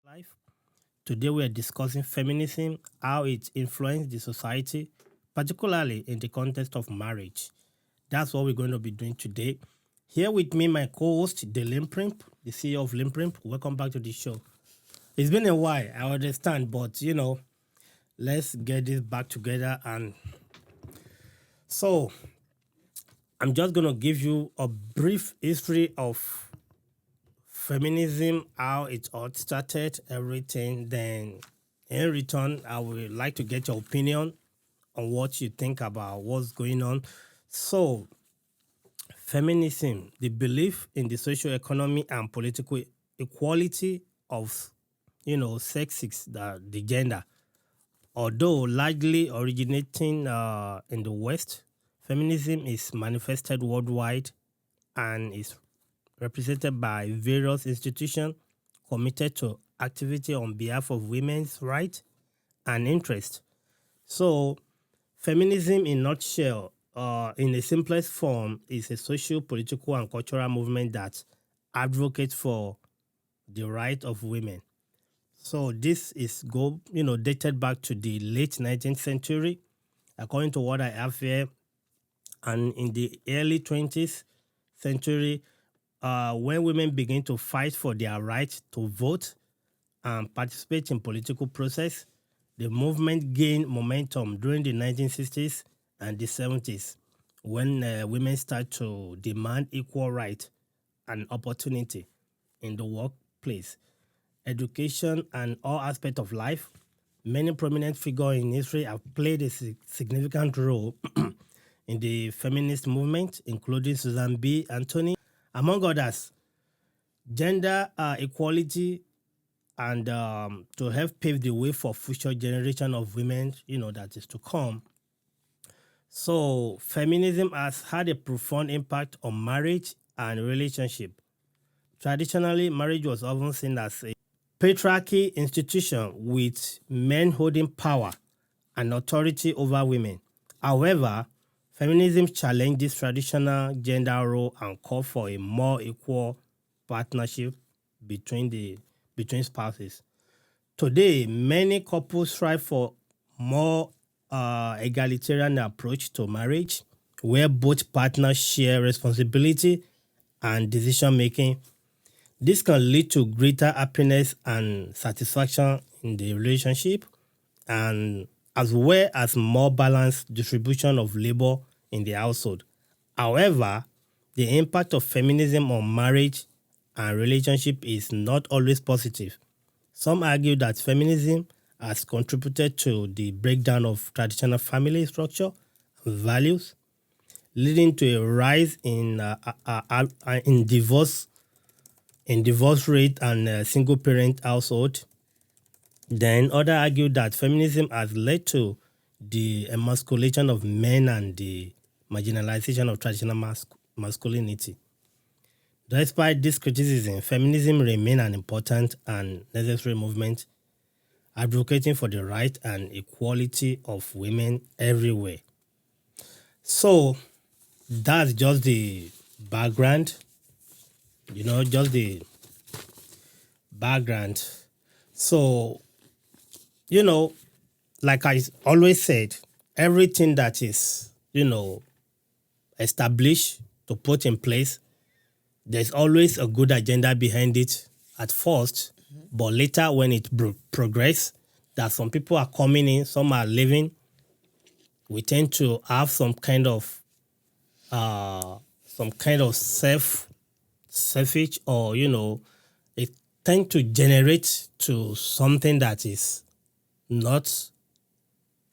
Life. Today we are discussing feminism, how it influenced the society, particularly in the context of marriage. That's what we're going to be doing today. Here with me, my co-host, the Limprimp, the CEO of Limprimp. Welcome back to the show. It's been a while, I understand, but let's get this back together. And so I'm just going to give you a brief history of feminism, how it all started, everything. Then, in return, I would like to get your opinion on what you think about what's going on. So, feminism, the belief in the social economy and political equality of, sexes, the gender. Although largely originating in the West, feminism is manifested worldwide and is represented by various institutions committed to activity on behalf of women's rights and interests. So, feminism, in a nutshell, in the simplest form, is a social, political, and cultural movement that advocates for the right of women. So this is dated back to the late 19th century, according to what I have here, and in the early 20th century, when women begin to fight for their right to vote and participate in political process, the movement gained momentum during the 1960s and the 70s, when women start to demand equal right and opportunity in the workplace, education, and all aspects of life. Many prominent figures in history have played a significant role in the feminist movement, including Susan B. Anthony, among others. Gender equality and to help pave the way for future generation of women, that is to come. So feminism has had a profound impact on marriage and relationship. Traditionally, marriage was often seen as a patriarchy institution with men holding power and authority over women. However, feminism challenged this traditional gender role and called for a more equal partnership between spouses. Today, many couples strive for more egalitarian approach to marriage, where both partners share responsibility and decision making. This can lead to greater happiness and satisfaction in the relationship, and as well as more balanced distribution of labor in the household. However, the impact of feminism on marriage and relationship is not always positive. Some argue that feminism has contributed to the breakdown of traditional family structure and values, leading to a rise in divorce rate and single parent household. Then others argue that feminism has led to the emasculation of men and the marginalization of traditional masculinity. Despite this criticism, feminism remains an important and necessary movement advocating for the right and equality of women everywhere. So that's just the background, just the background. So, like I always said, everything that is, established to put in place, there's always a good agenda behind it at first, but later when it progress, that some people are coming in, some are leaving, we tend to have some kind of selfish, or it tend to generate to something that is not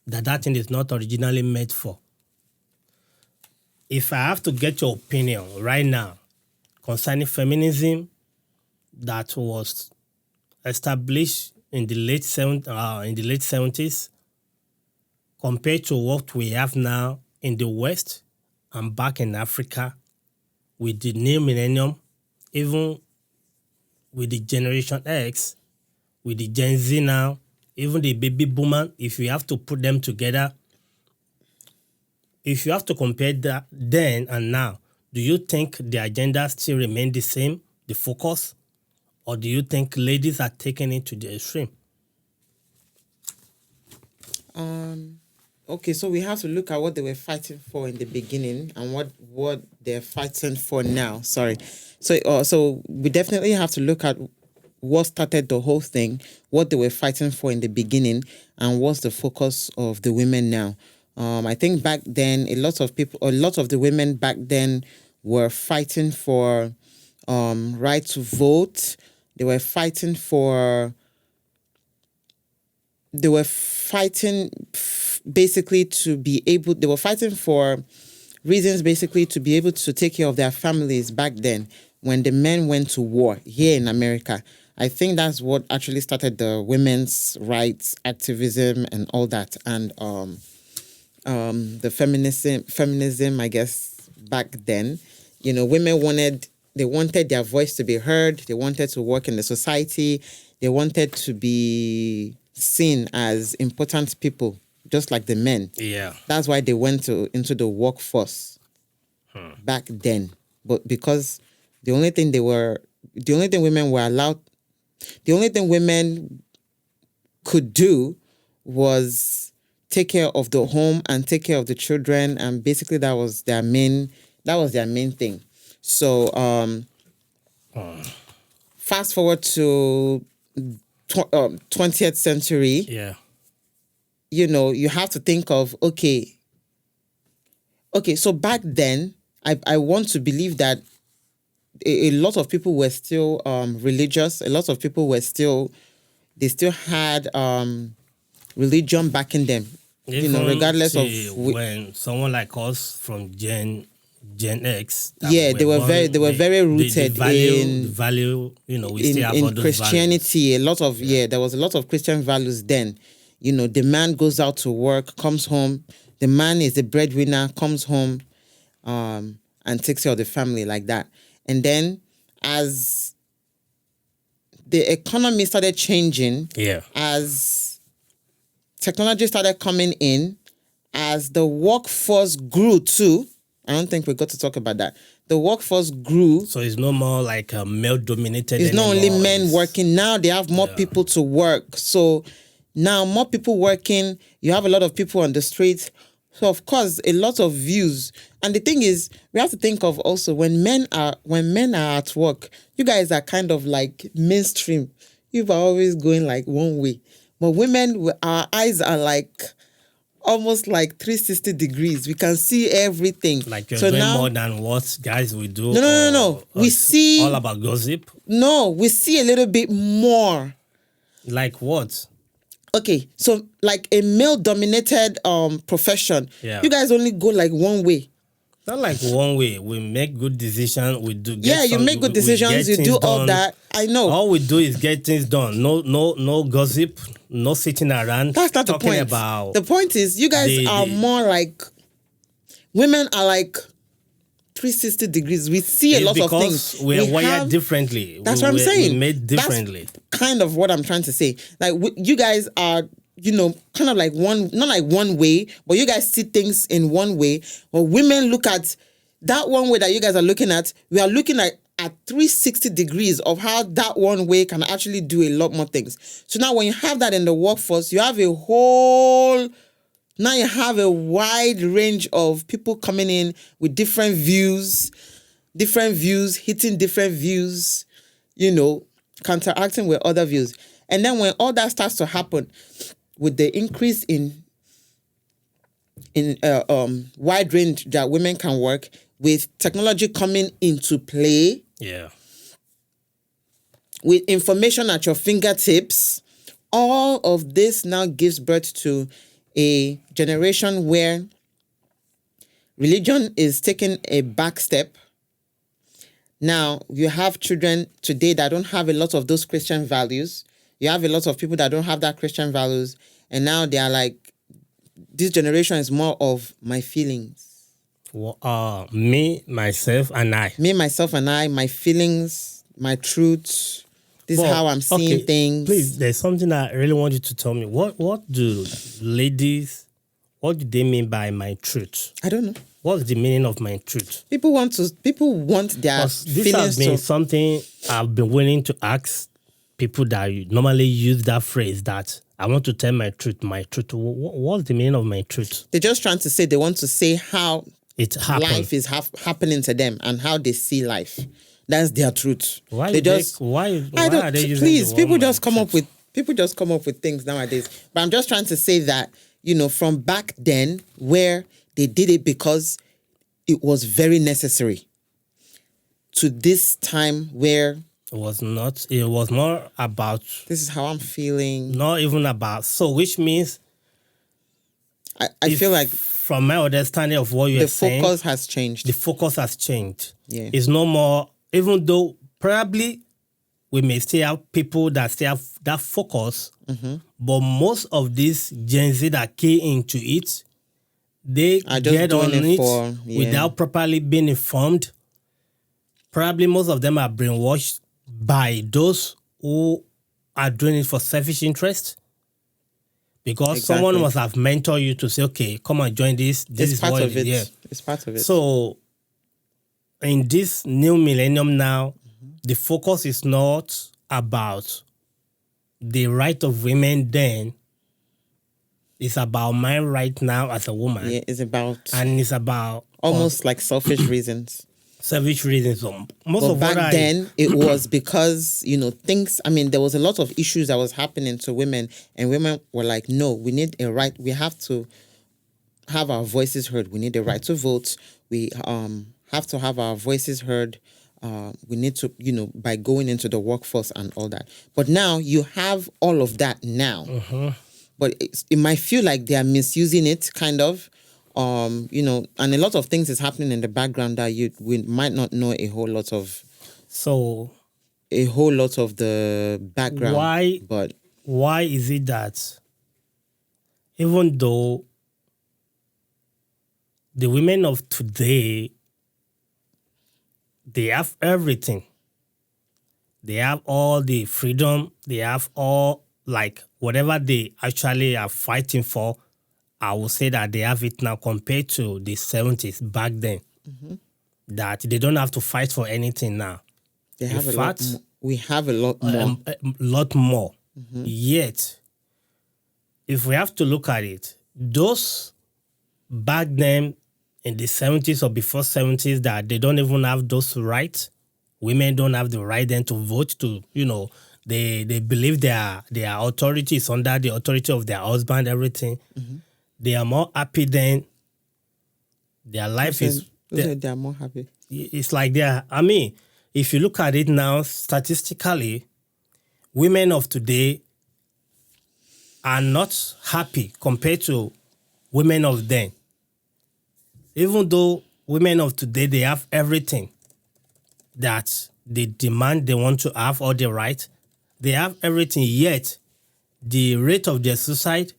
that thing is not originally made for. If I have to get your opinion right now concerning feminism that was established in the late 70s, compared to what we have now in the West and back in Africa with the new millennium, even with the Generation X, with the Gen Z now, even the baby boomer, if you have to put them together, if you have to compare that then and now, do you think the agenda still remain the same, the focus? Or do you think ladies are taking it to the extreme? Okay, so we have to look at what they were fighting for in the beginning and what they're fighting for now. Sorry. So we definitely have to look at what started the whole thing, what they were fighting for in the beginning, and what's the focus of the women now. I think back then, a lot of the women back then were fighting for right to vote. They were fighting basically to be able, they were fighting for reasons basically to be able to take care of their families back then when the men went to war here in America. I think that's what actually started the women's rights activism and all that. And the feminism, I guess, back then, women wanted their voice to be heard. They wanted to work in the society. They wanted to be seen as important people, just like the men. Yeah. That's why they went into the workforce back then. But because the only thing women could do was take care of the home and take care of the children, and basically that was their main thing. So fast forward to 20th century. Yeah. You have to think of, okay, so back then, I want to believe that a lot of people were still religious. A lot of people were still had religion backing them. Even regardless of when someone like us from Gen X, they were very rooted in value. We still have all those Christianity. Values. There was a lot of Christian values then. The man goes out to work, comes home. The man is the breadwinner, comes home, and takes care of the family like that. And then as the economy started changing, as technology started coming in, as the workforce grew too, I don't think we got to talk about that. The workforce grew. So it's no more like a male-dominated It's anymore. not only men working. Now they have more people to work. So now more people working, you have a lot of people on the streets. So of course, a lot of views. And the thing is, we have to think of also when men are at work, you guys are kind of like mainstream. You are always going like one way. But women, our eyes are like almost like 360 degrees. We can see everything. Like you're doing more than what guys will do. No. We see all about gossip. No, we see a little bit more. Like what? Okay, so like a male-dominated profession, you guys only go like one way. Not like one way. We make good decisions. We do. You make good decisions. You do all that. I know. All we do is get things done. No gossip. No sitting around. That's not the point. About the point is, you guys are more like women are like 360 degrees. We see a lot of things. We're wired differently. That's what I'm saying. We're made differently. That's kind of what I'm trying to say. Like you guys are, kind of like not like one way, but you guys see things in one way. But women look at that one way that you guys are looking at. We are looking at 360 degrees of how that one way can actually do a lot more things. So now when you have that in the workforce, you have now you have a wide range of people coming in with different views, hitting different views, counteracting with other views. And then when all that starts to happen with the increase in wide range that women can work, with technology coming into play, with information at your fingertips, all of this now gives birth to a generation where religion is taking a back step. Now, you have children today that don't have a lot of those Christian values. You have a lot of people that don't have that Christian values. And now they are like, this generation is more of my feelings. Me, myself, and I. Me, myself, and I, my feelings, my truths. This is how I'm seeing things. Please, there's something I really want you to tell me. What do what do they mean by my truth? I don't know. What's the meaning of my truth? People want their 'Cause this feelings has been to. something I've been willing to ask people that normally use that phrase, that I want to tell my truth. My truth. What's the meaning of my truth? They're just trying to say, they want to say how It happened. life is happening to them and how they see life. That's their truth. Why They do they- just why I don't are they using please the people word just my come up truth? with things nowadays. But I'm just trying to say that, from back then, where they did it because it was very necessary, to this time where It was not. It was more about, this is how I'm feeling. not even about. So, which means, I feel like from my understanding of what you're the saying, focus has changed. the focus has changed. Yeah. It's no more, even though probably we may still have people that still have that focus, Mm-hmm. but most of these Gen Z that key into it, they Are just get doing on it it for- yeah. without properly being informed. Probably most of them are brainwashed by those who are doing it for selfish interest. Because someone Exactly. must have mentored you to say, okay, come and join this. This It's is part what of it. Yeah. It's part of it. So in this new millennium now, the focus is not about the right of women then. It's about my right now as a woman. yeah, it's about And it's about almost like selfish reasons. selfish reasons. So most But of back what then, it was because, things, there was a lot of issues that was happening to women, and women were like, no, we need a right. We have to have our voices heard. We need a right to vote. We have to have our voices heard. We need to, by going into the workforce and all that. But now you have all of that now. But it might feel like they are misusing it, kind of. And a lot of things is happening in the background that we might not know a whole lot of the background. Why? But Why is it that even though the women of today, they have everything, they have all the freedom, they have all, like, whatever they actually are fighting for, I will say that they have it now compared to the 70s back then. That they don't have to fight for anything now. they In have a lot. fact, We have a lot more. a lot more. Yet, if we have to look at it, those back then in the 70s or before 70s that they don't even have those rights, women don't have the right then to vote, to, they believe their authority is under the authority of their husband, everything. They are more happy then. Their life is... They are more happy. It's like if you look at it now, statistically, women of today are not happy compared to women of then. Even though women of today, they have everything that they demand, they want to have, all the right, they have everything, yet the rate of their suicide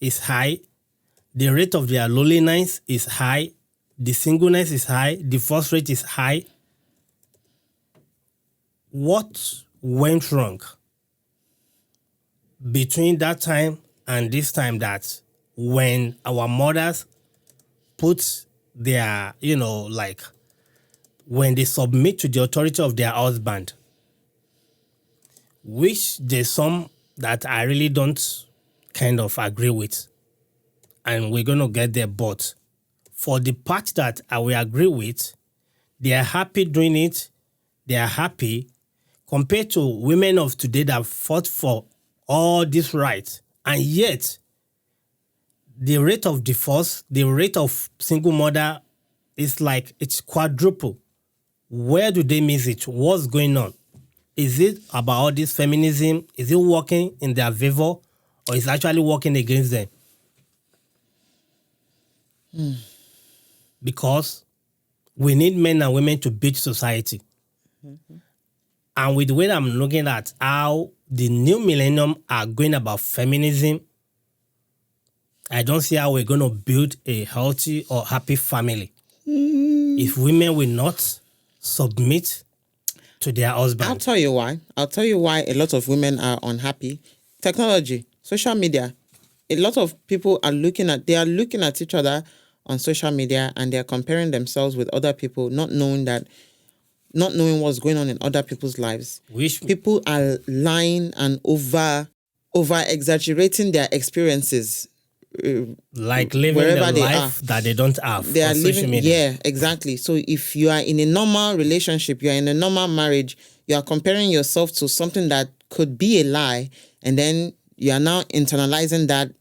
is high, the rate of their loneliness is high, the singleness is high, divorce rate is high. What went wrong between that time and this time, that when our mothers put their, when they submit to the authority of their husband, which there's some that I really don't kind of agree with, and we're going to get there, but for the part that I will agree with, they are happy doing it, they are happy, compared to women of today that fought for all these rights, and yet the rate of divorce, the rate of single mother is like, it's quadruple. Where do they miss it? What's going on? Is it about all this feminism? Is it working in their favor, or is it actually working against them? Because we need men and women to build society. And with the way I'm looking at how the new millennium are going about feminism, I don't see how we're going to build a healthy or happy family if women will not submit to their husband. I'll tell you why. A lot of women are unhappy. Technology, social media. a lot of people are looking at each other on social media, and they're comparing themselves with other people, not knowing what's going on in other people's lives. Which People are lying and over exaggerating their experiences, like living wherever the they life that they don't have they are on social living. media. Yeah, exactly. So if you are in a normal relationship, you are in a normal marriage, you are comparing yourself to something that could be a lie, and then you are now internalizing that.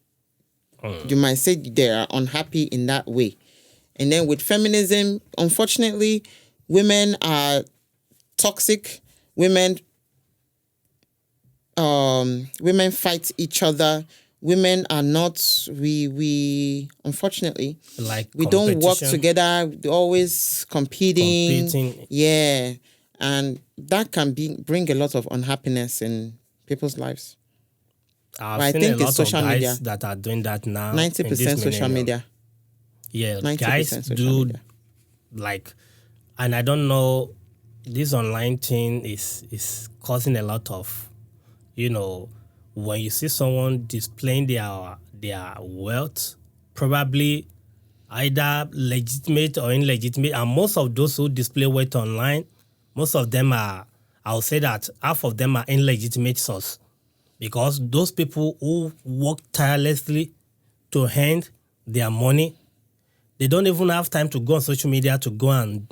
You might say they are unhappy in that way. And then with feminism, unfortunately, women are toxic. Women fight each other. Women are not, we unfortunately, Like we don't work competition, together. We're always competing. competing. Yeah. And that can bring a lot of unhappiness in people's lives. I've But I seen a think it's lot of social guys media. that are doing that now in this 90% social millennium. media. Yeah, 90% guys social do media. like, and I don't know, this online thing is causing a lot of, when you see someone displaying their wealth, probably either legitimate or illegitimate, and most of those who display wealth online, most of them are, I'll say that half of them are illegitimate source, because those people who work tirelessly to earn their money, they don't even have time to go on social media to go and,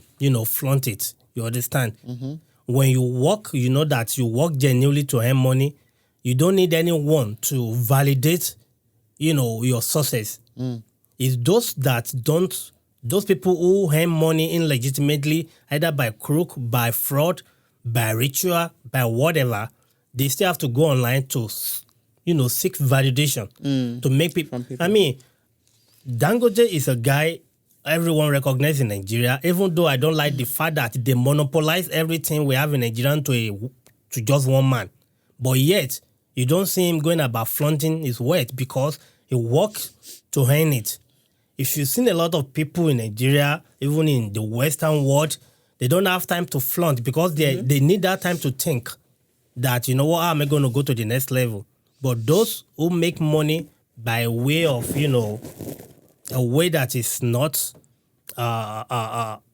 flaunt it. You understand? When you work, you know that you work genuinely to earn money. You don't need anyone to validate, your success. It's those people who earn money illegitimately, either by crook, by fraud, by ritual, by whatever, they still have to go online to, seek validation to make people. From people. I mean, Dangote is a guy everyone recognizes in Nigeria, even though I don't like the fact that they monopolize everything we have in Nigeria to just one man. But yet, you don't see him going about flaunting his wealth because he works to earn it. If you've seen a lot of people in Nigeria, even in the Western world, they don't have time to flaunt because they need that time to think that, how am I going to go to the next level? But those who make money by way of, a way that is not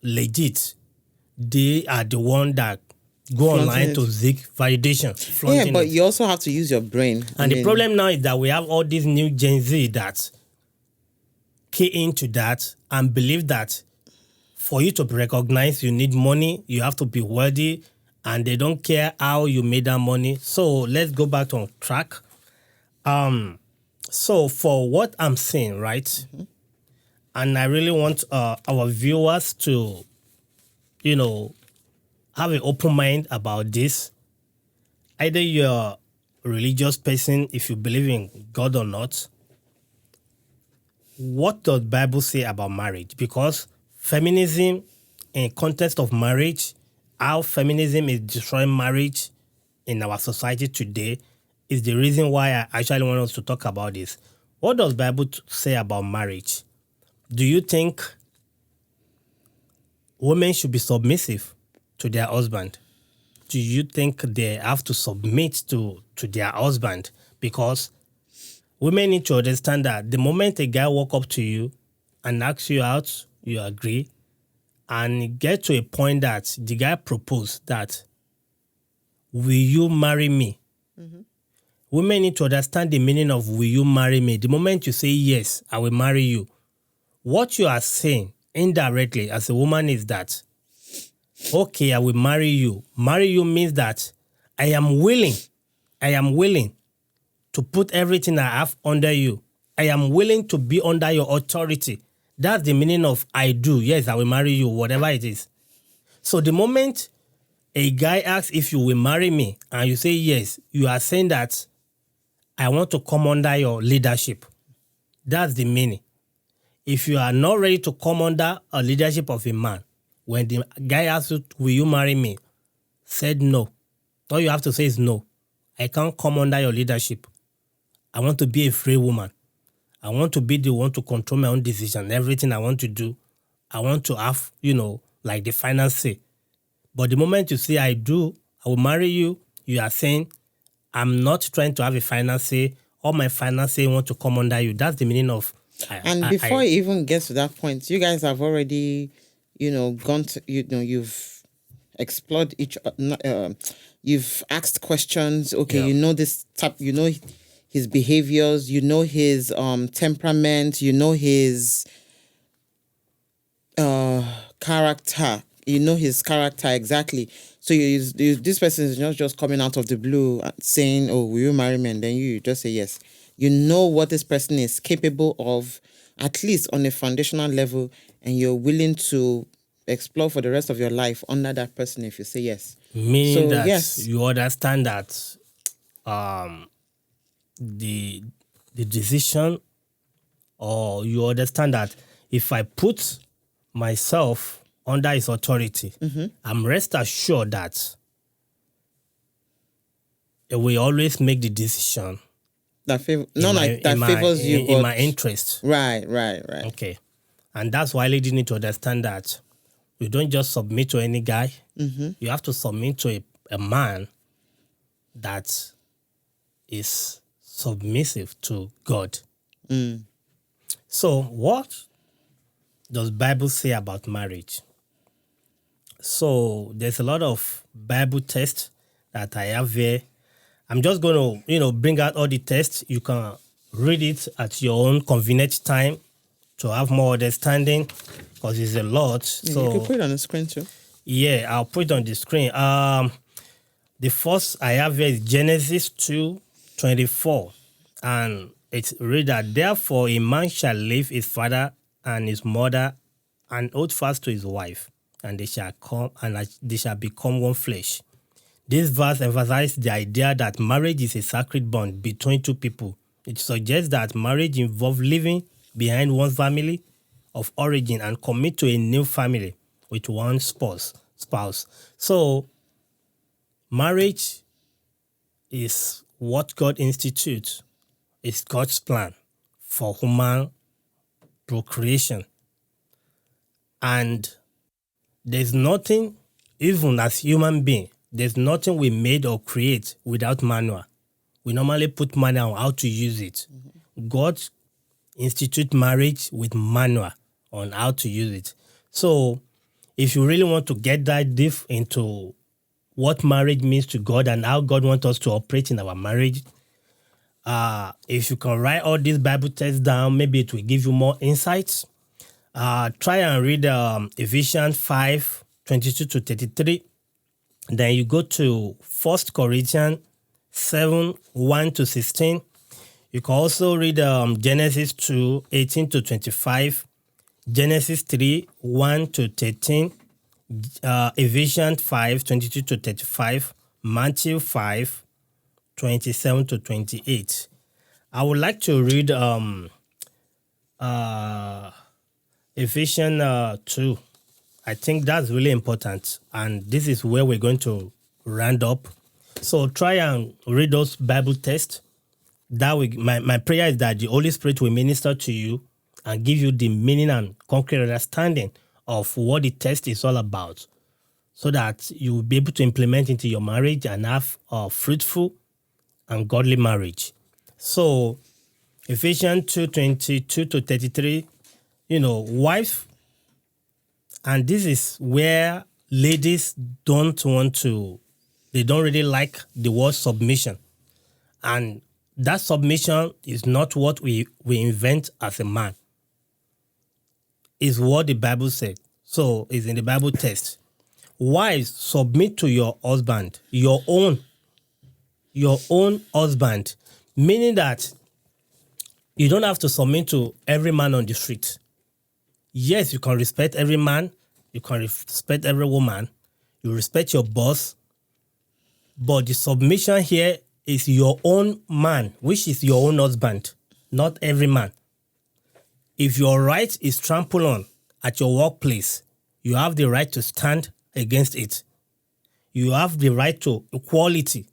legit, they are the one that go online it. to seek validation. Yeah, flaunting but it. you also have to use your brain. And the problem now is that we have all these new Gen Z that key into that and believe that for you to be recognized, you need money, you have to be wealthy, and they don't care how you made that money. So let's go back on track. So for what I'm saying, right? And I really want our viewers to, have an open mind about this. Either you're a religious person, if you believe in God or not. What does Bible say about marriage? Because feminism, in context of marriage, how feminism is destroying marriage in our society today is the reason why I actually want us to talk about this. What does Bible say about marriage? Do you think women should be submissive to their husband? Do you think they have to submit to their husband? Because women need to understand that the moment a guy walk up to you and asks you out, you agree, and get to a point that the guy proposed that, will you marry me? Women need to understand the meaning of will you marry me? The moment you say yes, I will marry you, what you are saying indirectly as a woman is that, okay, I will marry you. Marry you means that I am willing to put everything I have under you. I am willing to be under your authority. That's the meaning of I do. Yes, I will marry you, whatever it is. So the moment a guy asks if you will marry me and you say yes, you are saying that I want to come under your leadership. That's the meaning. If you are not ready to come under a leadership of a man, when the guy asks you, will you marry me? Said no. All you have to say is no. I can't come under your leadership. I want to be a free woman. I want to be the one to control my own decision. Everything I want to do, I want to have, like the final say. But the moment you say I do, I will marry you, you are saying I'm not trying to have a final say all my finances want to come under you. That's the meaning of. And before it even gets to that point, you guys have already, gone to, you've explored you've asked questions. Okay, Yeah. you know this type, his behaviors, his temperament, his character, his character exactly. So this person is not just coming out of the blue saying, "Oh, will you marry me?" And then you just say yes. You know what this person is capable of, at least on a foundational level, and you're willing to explore for the rest of your life under that person if you say yes. Meaning So that yes, you understand that the decision, or you understand that if I put myself under his authority, I'm rest assured that he will always make the decision that in favors you, but my interest. right. Okay. And that's why ladies need to understand that you don't just submit to any guy. You have to submit to a man that is submissive to God. So what does Bible say about marriage? So there's a lot of Bible text that I have here. I'm just going to, bring out all the text. You can read it at your own convenient time to have more understanding, because it's a lot. Yeah, So you can put it on the screen too. yeah, I'll put it on the screen. The first I have here is Genesis 2:24, and it's read that, therefore a man shall leave his father and his mother and hold fast to his wife, and they shall become one flesh. This verse emphasizes the idea that marriage is a sacred bond between two people. It suggests that marriage involves leaving behind one's family of origin and commit to a new family with one spouse. So marriage is what God institutes. It's God's plan for human procreation. And there's nothing, even as human being, there's nothing we made or create without manual. We normally put manual on how to use it. God institute marriage with manual on how to use it. So if you really want to get that deep into what marriage means to God and how God wants us to operate in our marriage, if you can write all these Bible texts down, maybe it will give you more insights. Try and read Ephesians 5:22-33. Then you go to 1 Corinthians 7:1-16. You can also read Genesis 2:18-25, Genesis 3:1-13, Ephesians 5:22-35, Matthew 5:27-28. I would like to read Ephesians 2. I think that's really important, and this is where we're going to round up. So try and read those Bible texts. My prayer is that the Holy Spirit will minister to you and give you the meaning and concrete understanding of what the text is all about, so that you will be able to implement into your marriage and have a fruitful and godly marriage. So Ephesians 2:22-33, wife, and this is where ladies they don't really like the word submission. And that submission is not what we invent as a man. It's what the Bible said. So it's in the Bible text. Wives, submit to your husband, your own husband, meaning that you don't have to submit to every man on the street. Yes, you can respect every man, you can respect every woman, you respect your boss, but the submission here is your own man, which is your own husband, not every man. If your right is trampled on at your workplace, you have the right to stand against it. You have the right to equality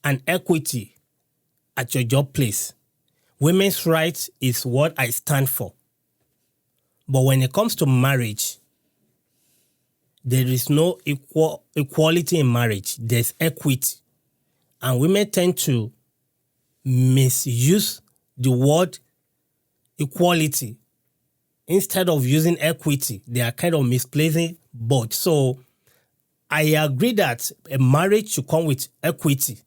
and equity at your job place. Women's rights is what I stand for. But when it comes to marriage, there is no equality in marriage. There's equity. And women tend to misuse the word equality instead of using equity. They are kind of misplacing both. So I agree that a marriage should come with equity,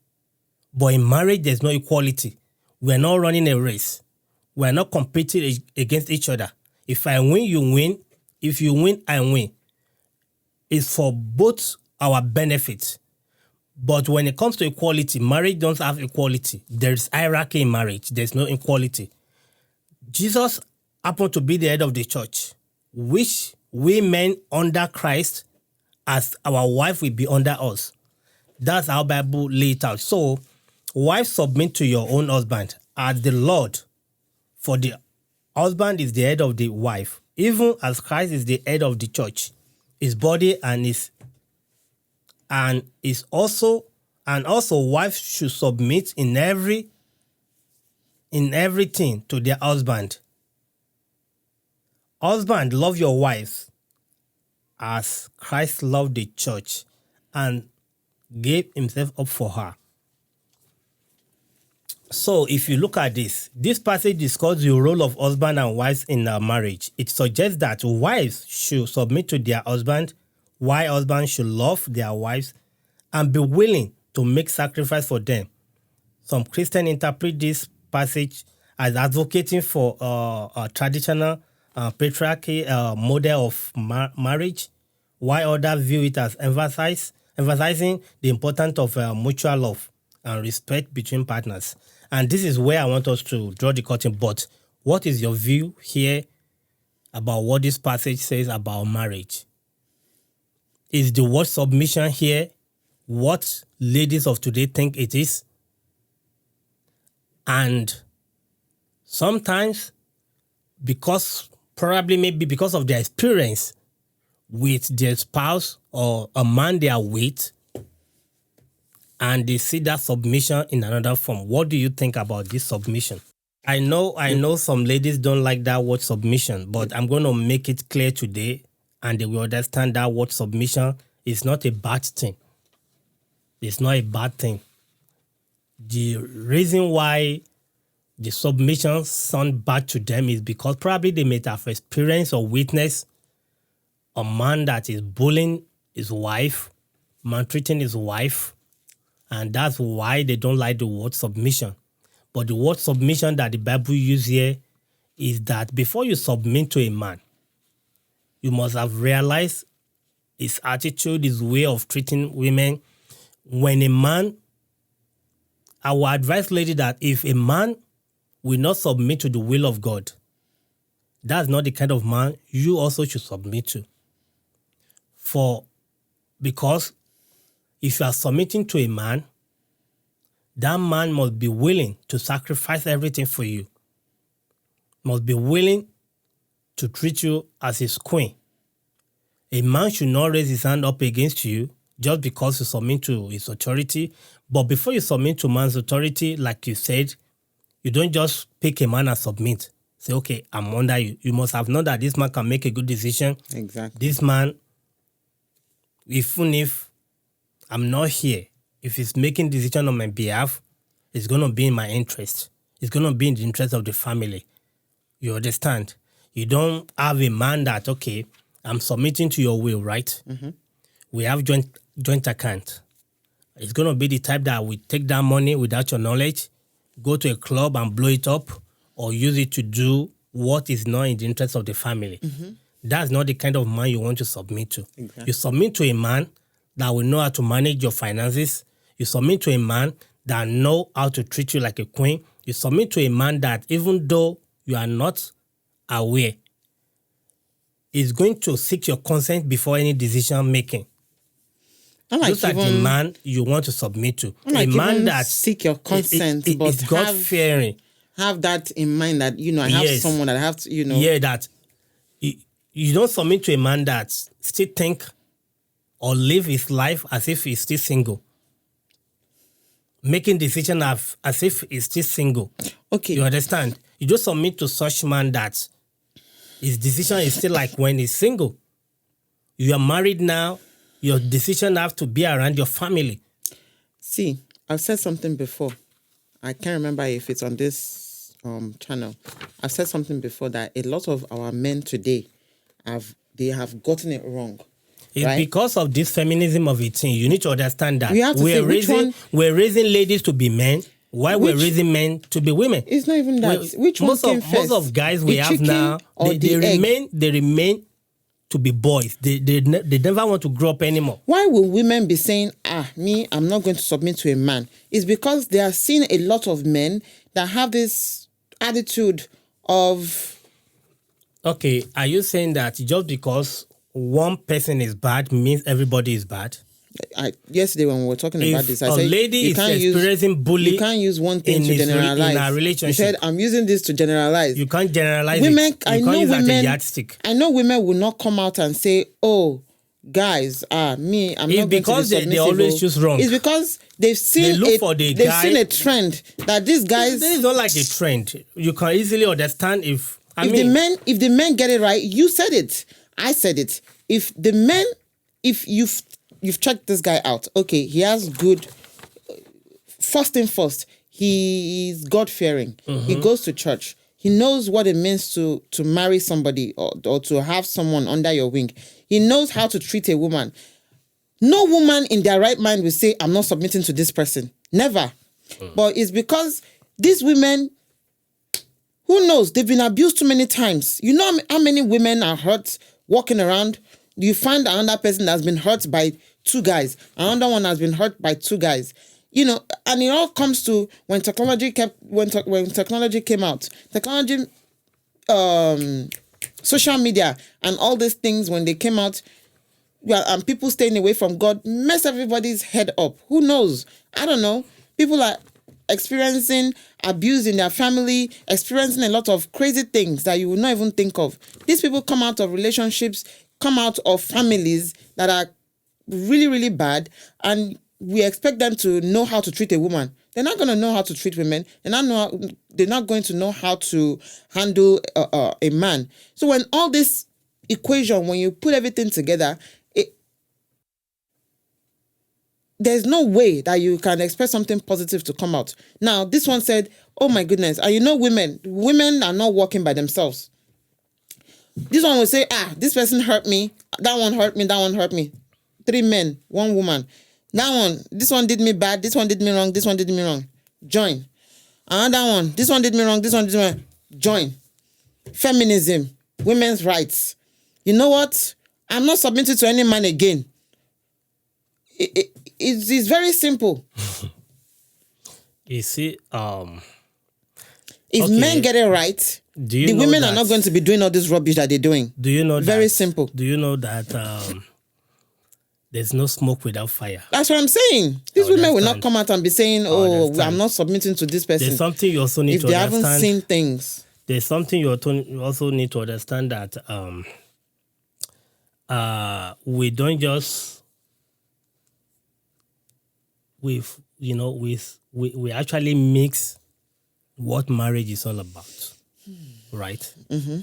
but in marriage there's no equality. We're not running a race. We're not competing against each other. If I win, you win. If you win, I win. It's for both our benefits. But when it comes to equality, marriage don't have equality. There's hierarchy in marriage. There's no equality. Jesus happened to be the head of the church, which we men under Christ, as our wife will be under us. That's how Bible laid it out. So, wife, submit to your own husband as the Lord. For the husband is the head of the wife, even as Christ is the head of the church, his body, and also wives should submit in everything to their husband. Husband, love your wife as Christ loved the church and gave himself up for her. So if you look at this passage discusses the role of husband and wives in a marriage. It suggests that wives should submit to their husband, while husbands should love their wives and be willing to make sacrifice for them. Some Christians interpret this passage as advocating for a traditional patriarchy model of marriage, while others view it as emphasizing the importance of mutual love and respect between partners. And this is where I want us to draw the curtain. But what is your view here about what this passage says about marriage? Is the word submission here what ladies of today think it is? And sometimes, maybe because of their experience with their spouse or a man they are with, and they see that submission in another form. What do you think about this submission? I know some ladies don't like that word submission, but I'm going to make it clear today, and they will understand that word submission is not a bad thing. It's not a bad thing. The reason why the submission sound bad to them is because probably they may have experienced or witnessed a man that is bullying his wife, maltreating his wife, and that's why they don't like the word submission. But the word submission that the Bible uses here is that before you submit to a man, you must have realized his attitude, his way of treating women. When a man, I will advise lady that if a man will not submit to the will of God, that's not the kind of man you also should submit to. Because if you are submitting to a man, that man must be willing to sacrifice everything for you. Must be willing to treat you as his queen. A man should not raise his hand up against you just because you submit to his authority. But before you submit to man's authority, like you said, you don't just pick a man and submit. Say, okay, I'm under you. You must have known that this man can make a good decision. Exactly. This man, even if I'm not here, if he's making decision on my behalf, it's going to be in my interest. It's going to be in the interest of the family. You understand? You don't have a man that, okay, I'm submitting to your will, right? Mm-hmm. We have joint account. It's going to be the type that we take that money without your knowledge, go to a club and blow it up, or use it to do what is not in the interest of the family. Mm-hmm. That's not the kind of man you want to submit to. Exactly. You submit to a man that will know how to manage your finances. You submit to a man that know how to treat you like a queen. You submit to a man that even though you are not aware, is going to seek your consent before any decision making. Just like the man you want to submit to. A man that seek your consent, but is God fearing. Have that in mind that I have someone that I have to Yeah, that you don't submit to a man that still think or live his life as if he's still single. Making decision as if he's still single. Okay. You understand? You just submit to such man that his decision is still like when he's single. You are married now, your decision have to be around your family. See, I've said something before, I can't remember if it's on this channel. I've said something before that a lot of our men today have gotten it wrong. It's right? because of this feminism of 18. You need to understand that We have to say which one- we're raising ladies to be men, while we're raising men to be women. It's not even that. Which one came first? Most of guys we The have chicken now, or they the egg? remain to be boys. They never want to grow up anymore. Why will women be saying, I'm not going to submit to a man? It's because they are seeing a lot of men that have this attitude of... Okay, are you saying that just because one person is bad means everybody is bad? Yesterday when we were talking about this, I a said lady is experiencing bullying, you can't use one thing to generalize. In a relationship, you said I'm using this to generalize. You can't generalize women. It. You can't use it as a yardstick. I know women will not come out and say, "Oh, guys, I'm not going to be submissive." Because they always choose wrong. It's because they've seen they've seen a trend that these guys. This is not like a trend. You can easily understand if the men get it right. You said it. I said it. If you've checked this guy out. Okay, he has good. First thing first, he's God-fearing. Mm-hmm. He goes to church. He knows what it means to marry somebody or to have someone under your wing. He knows how to treat a woman. No woman in their right mind will say, I'm not submitting to this person. Never. But it's because these women, who knows, they've been abused too many times. You know how many women are hurt walking around? You find another person that's been hurt by 2 guys. Another one has been hurt by 2 guys. You know, and it all comes to when technology came out. Technology, social media, and all these things when they came out, and people staying away from God mess everybody's head up. Who knows? I don't know. People are experiencing abuse in their family, experiencing a lot of crazy things that you would not even think of. These people come out of relationships, come out of families that are really, really bad, and we expect them to know how to treat a woman. They're not going to know how to treat women. They're not going to know how to handle a man. So when all this equation, when you put everything together, there's no way that you can expect something positive to come out. Now, this one said, oh my goodness, and you know women are not working by themselves. This one will say, this person hurt me, that one hurt me, that one hurt me. 3 men, 1 woman. This one did me bad, this one did me wrong, this one did me wrong. Join. Another one, this one did me wrong, this one did me wrong. Join. Feminism, women's rights. You know what? I'm not submitting to any man again. It's very simple. You see, if men get it right, the women are not going to be doing all this rubbish that they're doing. Do you know very simple. Do you know that there's no smoke without fire? That's what I'm saying. These women will not come out and be saying, I'm not submitting to this person. There's something you also need to understand. If they haven't seen things. There's something you also need to understand that we don't just... we actually mix what marriage is all about, right? Mm-hmm.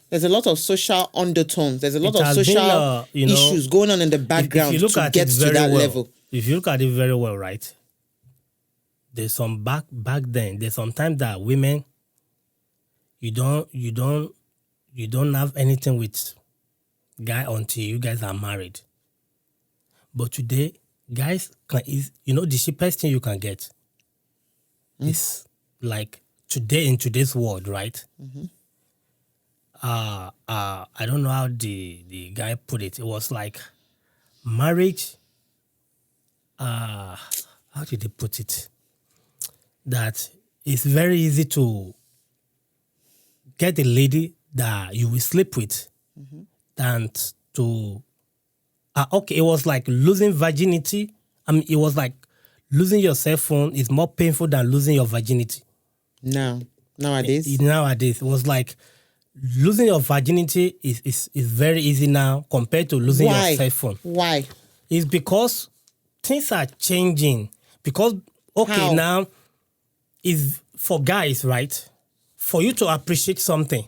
There's a lot of social undertones. There's a lot of social issues going on in the background to get to that level. If you look at it very well, right? There's some back then. There's sometimes that women, you don't have anything with guy until you guys are married. But today, guys the cheapest thing you can get is like in today's world, right? Mm-hmm. I don't know how the guy put it. It was like marriage. How did he put it? That it's very easy to get a lady that you will sleep with, mm-hmm. than to. It was like losing virginity. It was like losing your cell phone is more painful than losing your virginity. Nowadays, it was like losing your virginity is very easy now compared to losing your cell phone. Why? It's because things are changing. Because now is for guys, right? For you to appreciate something,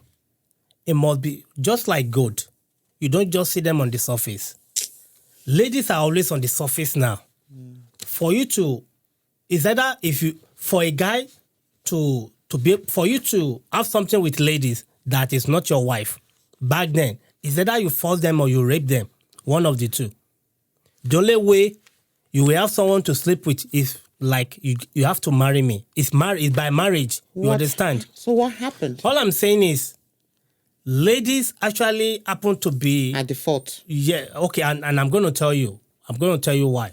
it must be just like gold. You don't just see them on the surface. Ladies are always on the surface now. For you to Is either if you for a guy to be for you to have something with ladies that is not your wife back then, is either you force them or you rape them. One of the two. The only way you will have someone to sleep with is like you have to marry me. It's by marriage. You understand? So what happened? All I'm saying is ladies actually happen to be At default. yeah, okay, and I'm gonna tell you. I'm gonna tell you why.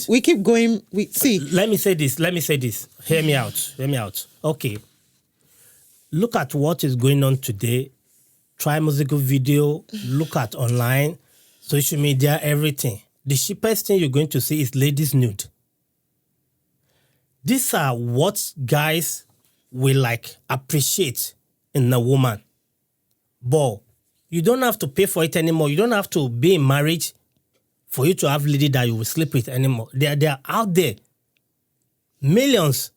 We keep going. We see. Let me say this. Hear me out. Okay. Look at what is going on today. Try musical video. Look at online, social media, everything. The cheapest thing you're going to see is ladies nude. These are what guys will like appreciate in a woman. But you don't have to pay for it anymore. You don't have to be in marriage for you to have lady that you will sleep with anymore. They are out there. Millions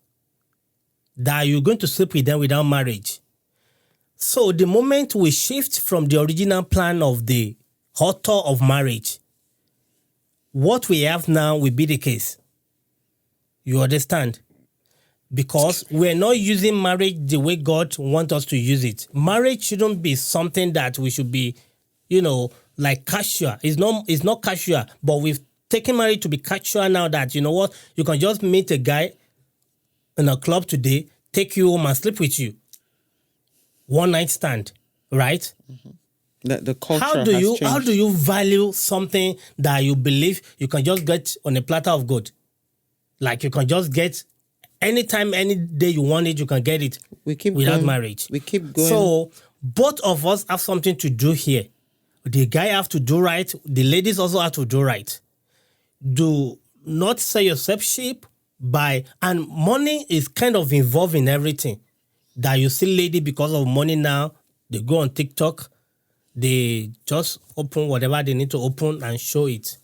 that you're going to sleep with them without marriage. So the moment we shift from the original plan of the author of marriage, what we have now will be the case. You understand? Because we're not using marriage the way God wants us to use it. Marriage shouldn't be something that we should be, like casual. It's not casual, but we've taken marriage to be casual now that, you know what, you can just meet a guy in a club today, take you home and sleep with you. One night stand, right? Mm-hmm. The culture How do you value something that you believe you can just get on a platter of gold? Like you can just get anytime, any day you want it, you can get it without marriage. We keep going. So both of us have something to do here. The guy have to do right. The ladies also have to do right. Do not sell yourself cheap and money is kind of involved in everything. That you see lady because of money now, they go on TikTok, they just open whatever they need to open and show it.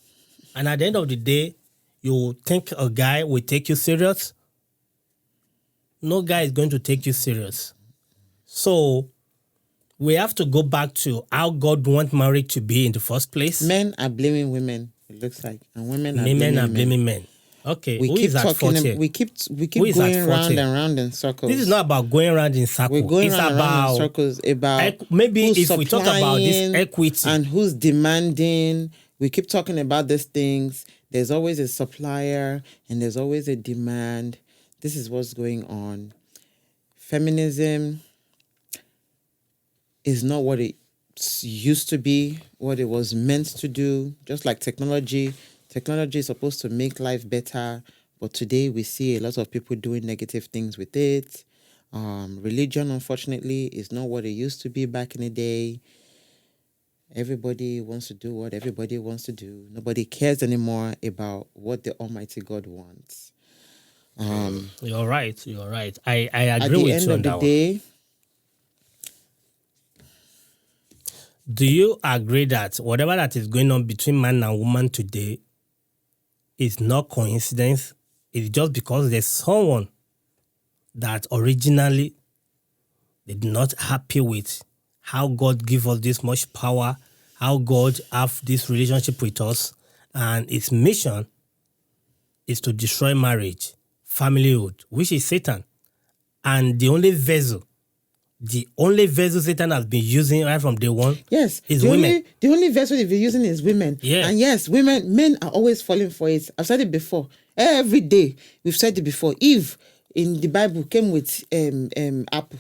And at the end of the day, you think a guy will take you serious? No guy is going to take you serious. So we have to go back to how God wants marriage to be in the first place. Men are blaming women, it looks like, and women are blaming men. Okay, we keep talking. We keep going round and round in circles. This is not about going around in circles. We're going round and round in circles about maybe if we talk about this equity and who's demanding. We keep talking about these things. There's always a supplier and there's always a demand. This is what's going on. Feminism is not what it used to be, what it was meant to do. Just like technology. Technology is supposed to make life better, but today we see a lot of people doing negative things with it. Religion, unfortunately, is not what it used to be back in the day. Everybody wants to do what everybody wants to do. Nobody cares anymore about what the Almighty God wants. You're right. I agree with you on that one. At the end of the day, do you agree that whatever that is going on between man and woman today is not coincidence? It's just because there's someone that originally they're not happy with how God give us this much power, how God have this relationship with us, and its mission is to destroy marriage, familyhood, which is Satan. And the only vessel Satan has been using right from day one is women. The only vessel they've been using is women. Yeah. And yes, men are always falling for it. I've said it before. Every day, we've said it before. Eve in the Bible came with apple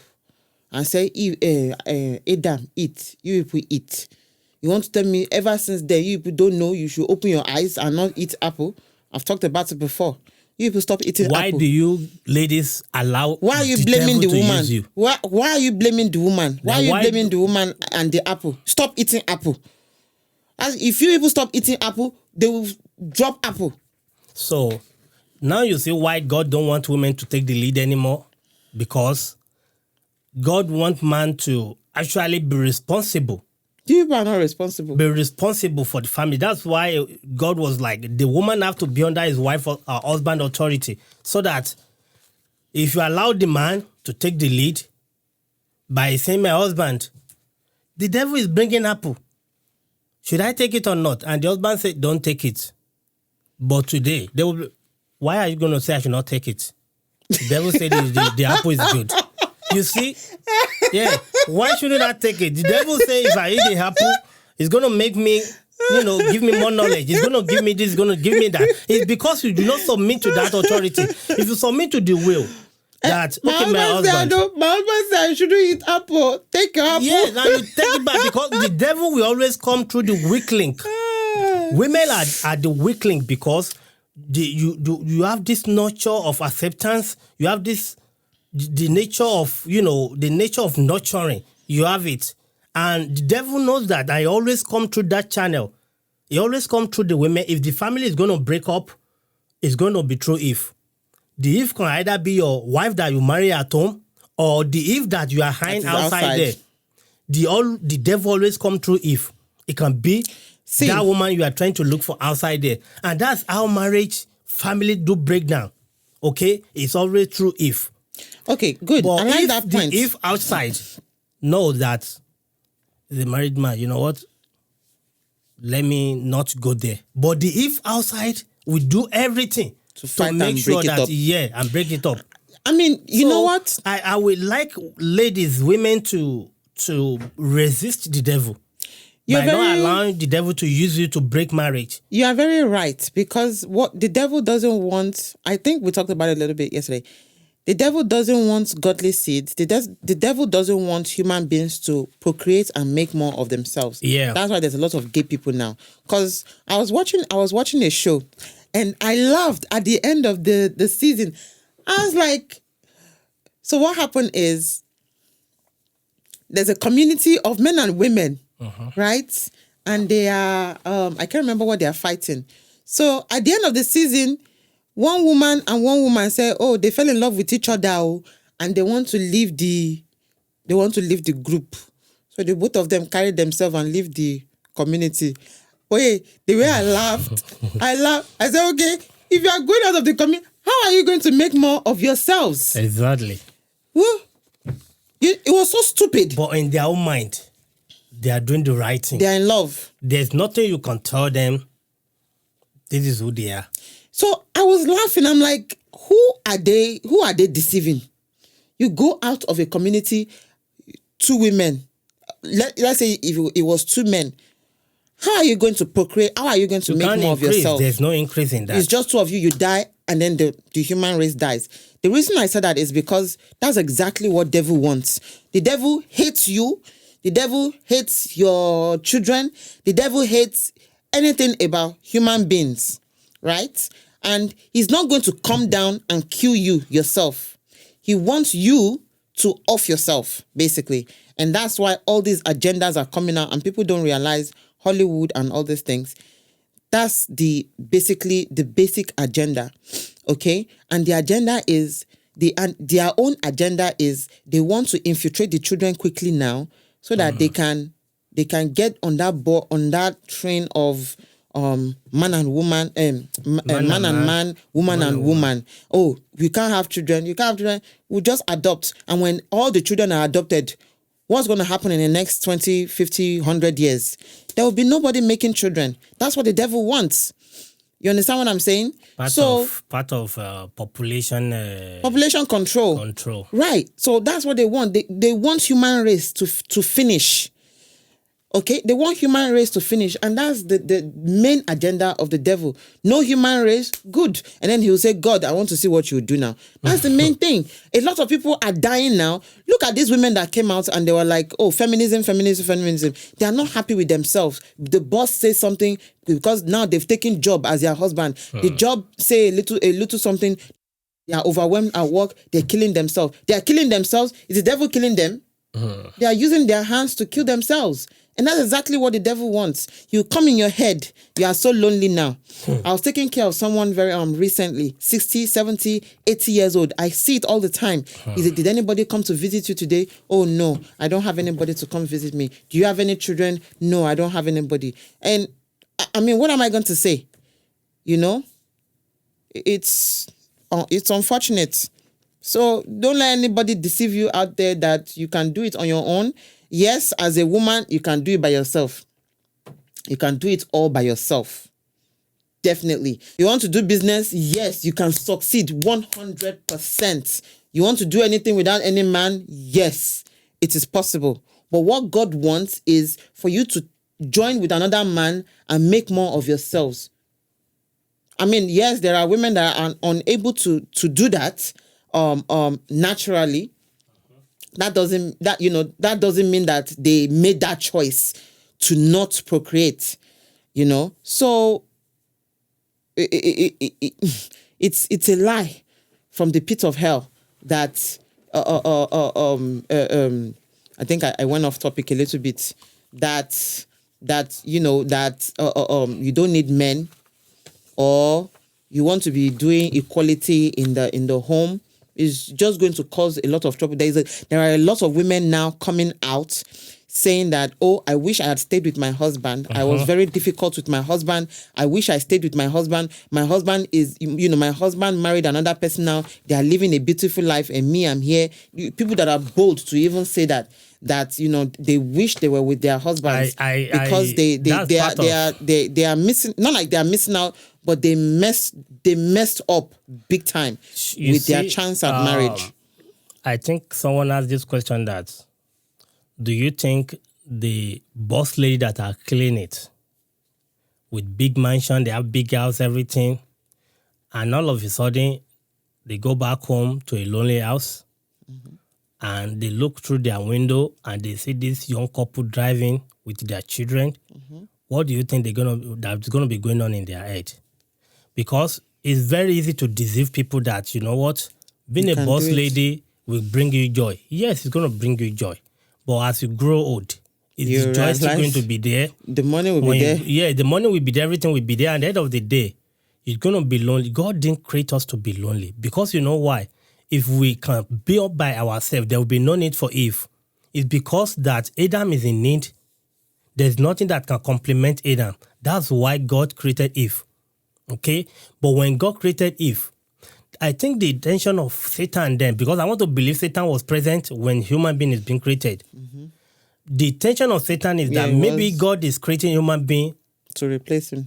and said, Adam, eat. You people eat. You want to tell me ever since then, you people don't know you should open your eyes and not eat apple? I've talked about it before. You people stop eating apple. Why do you ladies allow Why are you blaming the woman? Why are you blaming the woman? Why are you blaming the woman and the apple? Stop eating apple. If you people stop eating apple, they will drop apple. So now you see why God don't want women to take the lead anymore. Because God wants man to actually be responsible. People are not responsible. Be responsible for the family. That's why God was like, the woman have to be under his wife or husband authority. So that if you allow the man to take the lead by saying, my husband, the devil is bringing apple. Should I take it or not? And the husband said, don't take it. But today, why are you going to say I should not take it? The devil said the apple is good. You see? Yeah. Why shouldn't I take it? The devil say if I eat the apple, it's going to make me, give me more knowledge. It's going to give me this, it's going to give me that. It's because you do not submit to that authority. If you submit to the will, that, my okay, my husband. My husband said I shouldn't eat apple. Take your apple. Yeah, now you take it back because the devil will always come through the weak link. Women are the weak link because you have this nurture of acceptance. You have this the nature of the nature of nurturing. You have it, and the devil knows that. I always come through that channel. He always come through the women. If the family is going to break up, it's going to be through Eve. The Eve can either be your wife that you marry at home, or the Eve that you are hiding outside there. The devil always come through Eve. It can be that woman you are trying to look for outside there. And that's how marriage, family do break down. Okay? It's always through Eve. Okay, good. But I like that point. If outside knows that the married man, you know what? Let me not go there. But the Eve outside will do everything to make sure that, and break it up. I mean, you know what? I would like ladies, women to resist the devil. By not allowing the devil to use you to break marriage. You are very right, because what the devil doesn't want, I think we talked about it a little bit yesterday. The devil doesn't want godly seeds. The devil doesn't want human beings to procreate and make more of themselves. Yeah. That's why there's a lot of gay people now. Because I was watching a show, and I laughed at the end of the season. I was like, so what happened is there's a community of men and women, right? And they are, I can't remember what they are fighting. So at the end of the season, one woman said, oh, they fell in love with each other, and they want to leave the group. So the both of them carried themselves and leave the community. Okay, the way I laughed, I said, okay, if you are going out of the community, how are you going to make more of yourselves? Exactly. Well, it was so stupid. But in their own mind, they are doing the right thing. They are in love. There's nothing you can tell them. This is who they are. So I was laughing. I'm like, who are they deceiving? You go out of a community, two women. Let's say if it was two men. How are you going to procreate? How are you going to make more of yourself? There's no increase in that. It's just two of you die, and then the human race dies. The reason I said that is because that's exactly what devil wants. The devil hates you. The devil hates your children. The devil hates anything about human beings, right? And he's not going to come down and kill you yourself. He wants you to off yourself, basically. And that's why all these agendas are coming out, and people don't realize Hollywood and all these things. That's basically the basic agenda, okay? And the agenda is, their own agenda is they want to infiltrate the children quickly now so that they can get on that train of man and woman, man and man, woman and woman. Oh, you can't have children. We'll just adopt. And when all the children are adopted, what's going to happen in the next 20, 50, 100 years? There will be nobody making children. That's what the devil wants. You understand what I'm saying? Part of population control. Right. So that's what they want. They want human race to finish. Okay, they want human race to finish, and that's the main agenda of the devil. No human race, good. And then he will say, God, I want to see what you do now. That's the main thing. A lot of people are dying now. Look at these women that came out and they were like, oh, feminism. They are not happy with themselves. The boss says something because now they've taken job as their husband. The job say a little something. They are overwhelmed at work. They're killing themselves. They are killing themselves. Is the devil killing them? They are using their hands to kill themselves. And that's exactly what the devil wants. You come in your head. You are so lonely now. I was taking care of someone very recently, 60, 70, 80 years old. I see it all the time. Did anybody come to visit you today? Oh, no, I don't have anybody to come visit me. Do you have any children? No, I don't have anybody. And I mean, what am I going to say? You know, it's unfortunate. So don't let anybody deceive you out there that you can do it on your own. Yes, as a woman, you can do it by yourself. You can do it all by yourself. definitely. You want to do business? Yes, you can succeed 100%. You want to do anything without any man? Yes, it is possible. But what God wants is for you to join with another man and make more of yourselves. I mean, yes, there are women that are unable to do that naturally. That doesn't mean that they made that choice to not procreate, So it's a lie from the pit of hell that I think I went off topic a little bit, that you don't need men, or you want to be doing equality in the home, is just going to cause a lot of trouble. There are a lot of women now coming out saying that, oh, I wish I had stayed with my husband. I was very difficult with my husband. I wish I stayed with my husband. My husband my husband married another person now. They are living a beautiful life, and me, I'm here. People that are bold to even say that they wish they were with their husbands because they are missing. Not like they are missing out, but they messed up big time their chance at marriage. I think someone asked this question that, do you think the boss lady that are killing it with big mansion, they have big house, everything, and all of a sudden they go back home to a lonely house, and they look through their window and they see this young couple driving with their children? What do you think that's gonna be going on in their head? Because it's very easy to deceive people that, you know what, being a boss lady will bring you joy. Yes, it's going to bring you joy. But as you grow old, is the joy still going to be there? The money will be there. Yeah, the money will be there, everything will be there. And at the end of the day, you're going to be lonely. God didn't create us to be lonely. Because you know why? If we can be up by ourselves, there will be no need for Eve. It's because that Adam is in need. There's nothing that can complement Adam. That's why God created Eve. Okay? But when God created Eve, I think the intention of Satan then, because I want to believe Satan was present when human being is being created. The intention of Satan is that maybe God is creating human being to replace him.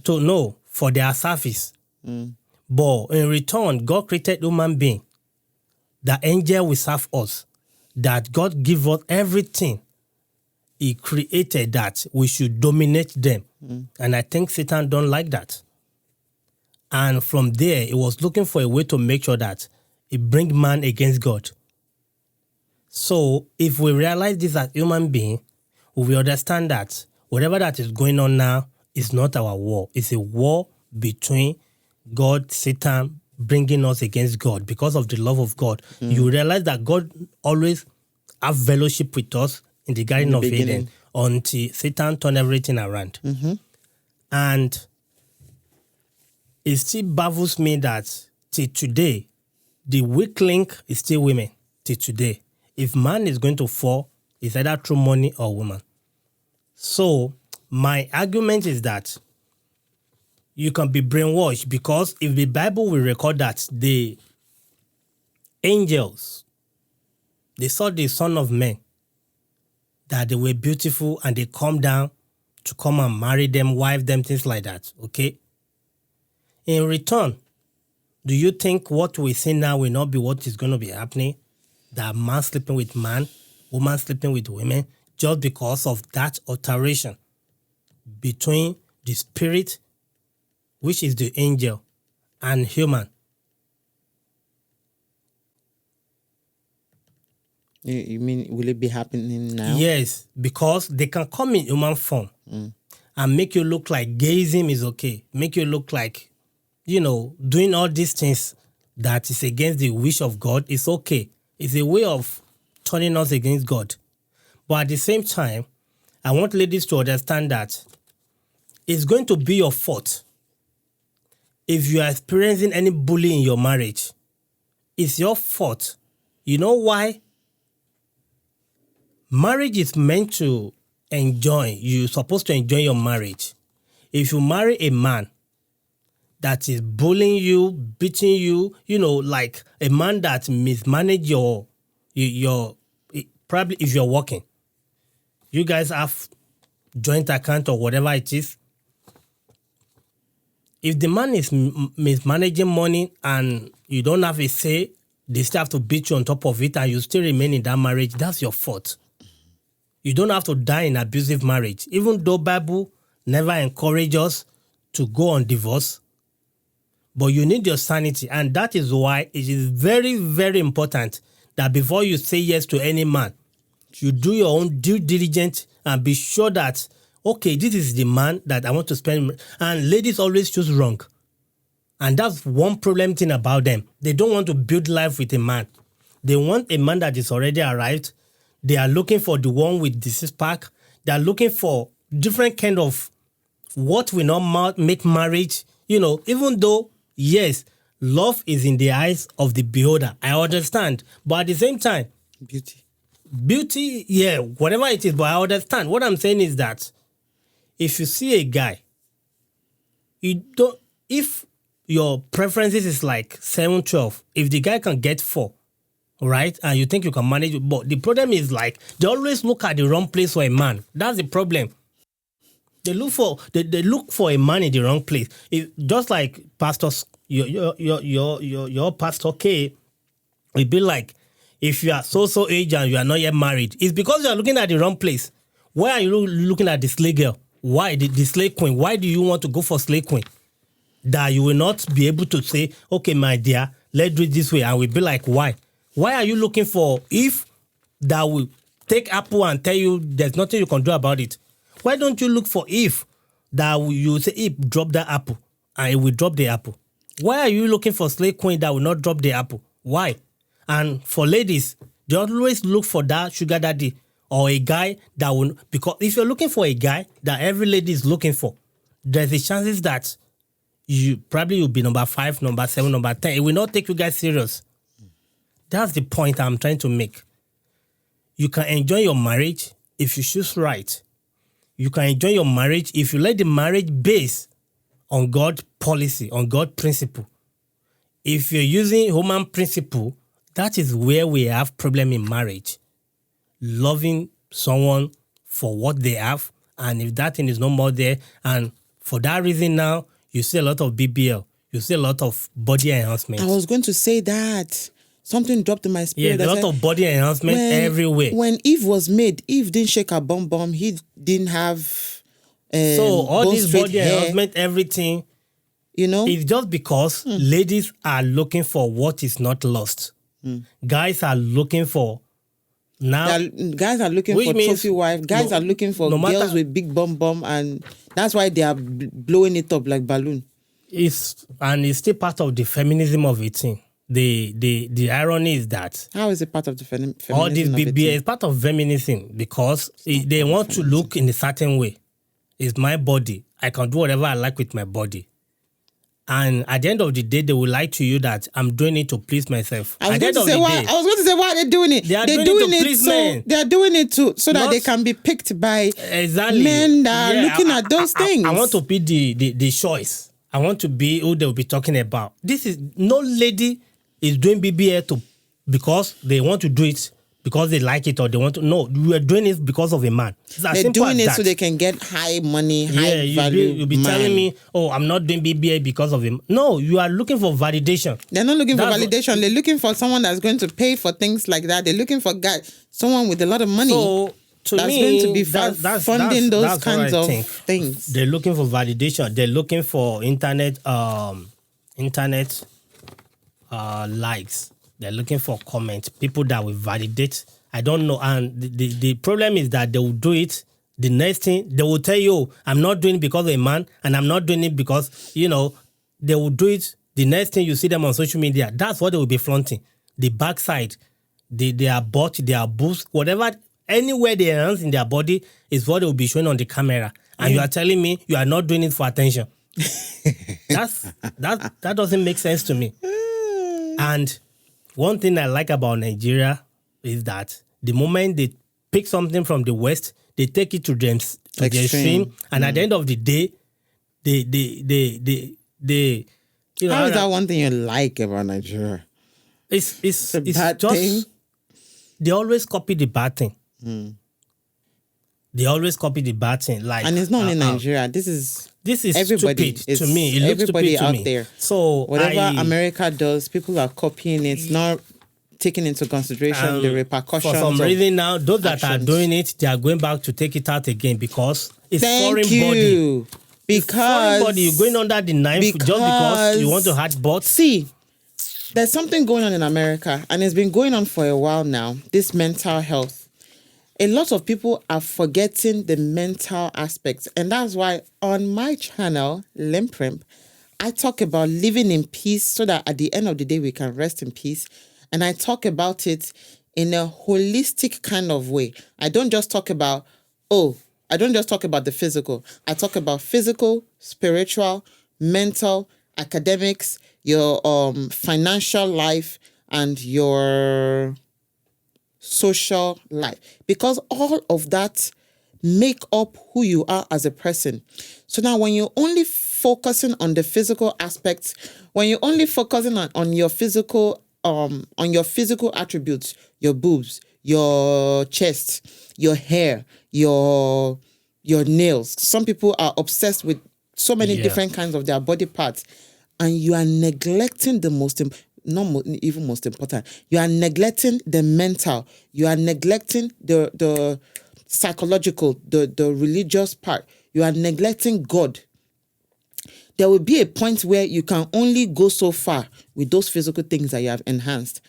For their service. But in return, God created human being. The angel will serve us. That God give us everything He created, that we should dominate them. And I think Satan don't like that. And from there, he was looking for a way to make sure that he bring man against God. So if we realize this as human being, we will understand that whatever that is going on now is not our war. It's a war between God, Satan, bringing us against God because of the love of God. You realize that God always have fellowship with us in the Garden of Eden until Satan turned everything around. And it still baffles me that till today, the weak link is still women till today. If man is going to fall, it's either through money or woman. So my argument is that you can be brainwashed, because if the Bible will record that the angels, they saw the Son of Man, that they were beautiful and they come down to come and marry them, wife them, things like that, okay? In return, do you think what we see now will not be what is going to be happening? That man sleeping with man, woman sleeping with women, just because of that alteration between the spirit, which is the angel, and human. You mean, will it be happening now? Yes, because they can come in human form and make you look like gayism is okay. Make you look like, doing all these things that is against the wish of God is okay. It's a way of turning us against God. But at the same time, I want ladies to understand that it's going to be your fault if you are experiencing any bullying in your marriage. It's your fault. You know why? Marriage is meant to enjoy. You're supposed to enjoy your marriage. If you marry a man that is bullying you, beating you, like a man that mismanage your probably if you're working, you guys have joint account or whatever it is. If the man is mismanaging money and you don't have a say, they still have to beat you on top of it and you still remain in that marriage, that's your fault. You don't have to die in abusive marriage. Even though Bible never encourages us to go on divorce, but you need your sanity. And that is why it is very, very important that before you say yes to any man, you do your own due diligence and be sure that, okay, this is the man that I want to spend. And ladies always choose wrong. And that's one problem thing about them. They don't want to build life with a man. They want a man that is already arrived. They are looking for the one with the six-pack. They are looking for different kind of what will not make marriage. Even though, yes, love is in the eyes of the beholder. I understand. But at the same time, beauty, yeah, whatever it is, but I understand. What I'm saying is that if you see a guy, if your preferences is like 7, 12, if the guy can get 4, right, and you think you can manage it, but the problem is like they always look at the wrong place for a man. That's the problem. They look for a man in the wrong place. Just like pastors, your pastor K, it'd be like, if you are so age and you are not yet married, it's because you are looking at the wrong place. Why are you looking at the slave girl? Why the slave queen? Why do you want to go for slave queen? That you will not be able to say, okay, my dear, let's do it this way. And we'll be like, why? Why are you looking for Eve that will take apple and tell you there's nothing you can do about it? Why don't you look for Eve that you say, Eve, drop that apple, and it will drop the apple? Why are you looking for slave queen that will not drop the apple? Why? And for ladies, they always look for that sugar daddy or a guy that will, because if you're looking for a guy that every lady is looking for, there's a chances that you'll be number 5, number 7, number 10. It will not take you guys serious. That's the point I'm trying to make. You can enjoy your marriage if you choose right. You can enjoy your marriage if you let the marriage base on God policy, on God principle. If you're using human principle, that is where we have problem in marriage. Loving someone for what they have, and if that thing is no more there, and for that reason now, you see a lot of BBL, you see a lot of body enhancement. I was going to say that. Something dropped in my spirit. Yeah, there's a lot of body enhancement everywhere. When Eve was made, Eve didn't shake her bum bum. He didn't have so all this body hair. enhancement, everything, it's just because ladies are looking for what is not lost. Guys are looking for now. Guys are looking for trophy wife. Guys are looking for girls with big bum, and that's why they are blowing it up like balloon. It's still part of the feminism of it. The irony is that how is it part of the feminism? All this BBA is part of feminism because they want to look in a certain way. It's my body. I can do whatever I like with my body. And at the end of the day, they will lie to you that I'm doing it to please myself. I was going to say, why are they doing it? They're doing it to please men. They're doing it so that they can be picked by men that are looking at those things. I want to be the choice. I want to be who they'll be talking about. This is no lady is doing BBA because they want to do it because they like it or they want to. No, you are doing it because of a man. They're doing it so they can get high money, high value. You'll be telling me, oh, I'm not doing BBA because of him. No, you are looking for validation. They're not looking for validation. They're looking for someone that's going to pay for things like that. They're looking for someone with a lot of money. So, that's going to be funding those kinds of things. They're looking for validation. They're looking for internet likes. They're looking for comments, people that will validate. I don't know. And the problem is that they will do it. The next thing, they will tell you, I'm not doing it because of a man, and I'm not doing it because, they will do it. The next thing you see them on social media, that's what they will be flaunting. The backside, their butt, their boobs, whatever, anywhere they enhance in their body is what they will be showing on the camera. And you are telling me you are not doing it for attention. That doesn't make sense to me. And one thing I like about Nigeria is that the moment they pick something from the West, they take it to the extreme. And at the end of the day, they how is that one thing you like about Nigeria? It's bad just thing? They always copy the bad thing. They always copy the bad thing. Like, and it's not in Nigeria. This is This is Everybody, stupid to it's me. It looks everybody stupid to out me. there. So Whatever America does, people are copying it, not taking into consideration the for repercussions. some of reason now, those that are actions. doing it, they are going back to take it out again because it's Thank foreign body. you. It's foreign Because body, you're going under the knife just because you want to hurt both. See, there's something going on in America, and it's been going on for a while now. This mental health. A lot of people are forgetting the mental aspects, and that's why on my channel, Limprimp, I talk about living in peace so that at the end of the day we can rest in peace. And I talk about it in a holistic kind of way. I don't just talk about the physical. I talk about physical, spiritual, mental, academics, your financial life, and your social life, because all of that make up who you are as a person. So now when you're only focusing on the physical aspects, when you're only focusing on your physical attributes, your boobs, your chest, your hair, your nails. Some people are obsessed with so many different kinds of their body parts, and you are neglecting the most important. You are neglecting the mental. You are neglecting the psychological, the religious part. You are neglecting God. There will be a point where you can only go so far with those physical things that you have enhanced,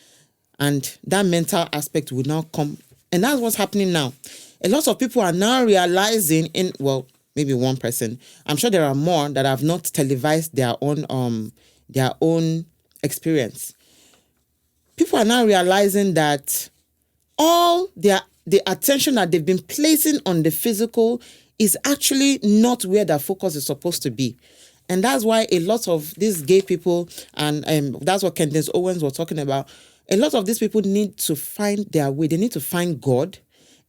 and that mental aspect will now come. And that's what's happening now. A lot of people are now realizing maybe one person. I'm sure there are more that have not televised their own experience. People are now realizing that all the attention that they've been placing on the physical is actually not where their focus is supposed to be. And that's why a lot of these gay people, and that's what Candace Owens was talking about, a lot of these people need to find their way. They need to find God,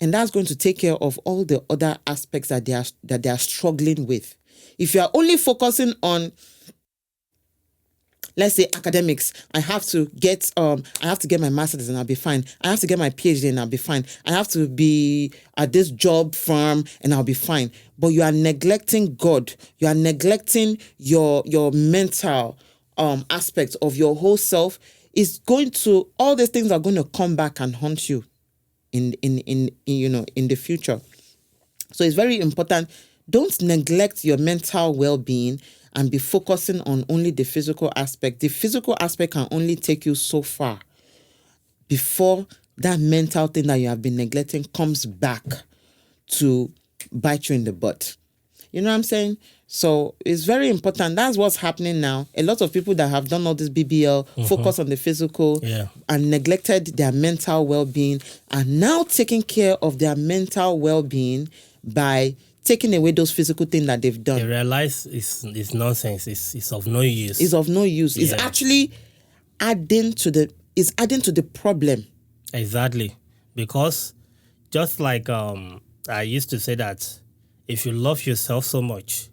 and that's going to take care of all the other aspects that they are struggling with. If you are only focusing on, let's say, academics, I have to get my master's and I'll be fine. I have to get my PhD and I'll be fine. I have to be at this job firm and I'll be fine. But you are neglecting God. You are neglecting your mental aspect of your whole self. All these things are going to come back and haunt you in the future. So it's very important. Don't neglect your mental well-being and be focusing on only the physical aspect. The physical aspect can only take you so far before that mental thing that you have been neglecting comes back to bite you in the butt. You know what I'm saying? So it's very important. That's what's happening now. A lot of people that have done all this BBL, focus on the physical, and neglected their mental well-being, are now taking care of their mental well-being by taking away those physical things that they've done. They realize it's nonsense. It's of no use. It's of no use. Yeah. It's actually adding to the problem. Exactly. Because just like I used to say that if you love yourself so much,